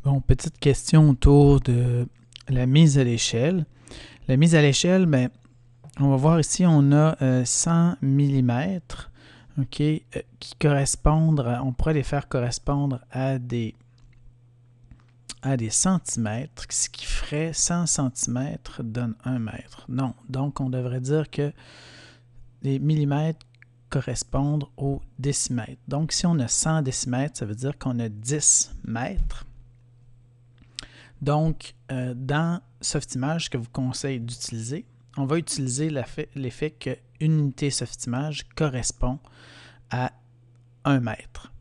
Bon, petite question autour de la mise à l'échelle. La mise à l'échelle, ben, on va voir ici, on a 100 mm, OK, qui correspondent, on pourrait les faire correspondre à des centimètres, ce qui ferait 100 centimètres donne 1 mètre. Non, donc on devrait dire que les millimètres correspondent aux décimètres. Donc si on a 100 décimètres, ça veut dire qu'on a 10 mètres. Donc, dans Softimage, ce que je vous conseille d'utiliser, on va utiliser l'effet qu'une unité Softimage correspond à 1 mètre.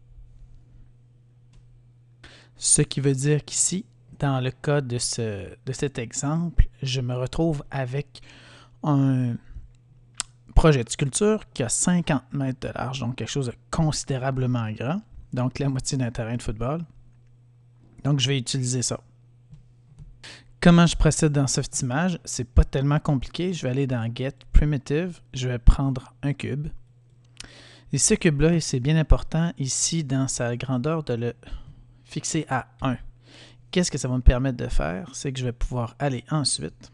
Ce qui veut dire qu'ici, dans le cas de cet exemple, je me retrouve avec un projet de sculpture qui a 50 mètres de large, donc quelque chose de considérablement grand, donc la moitié d'un terrain de football. Donc, je vais utiliser ça. Comment je procède dans Softimage? C'est pas tellement compliqué. Je vais aller dans Get Primitive. Je vais prendre un cube. Et ce cube-là, c'est bien important ici dans sa grandeur de le fixer à 1. Qu'est-ce que ça va me permettre de faire? C'est que je vais pouvoir aller ensuite,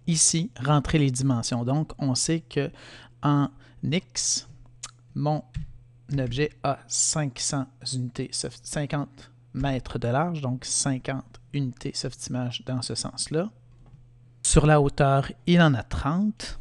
ici, rentrer les dimensions. Donc, on sait que en X, mon objet a 500 unités, 50 mètres de large, donc 50 unités Softimage dans ce sens-là. Sur la hauteur, il en a 30.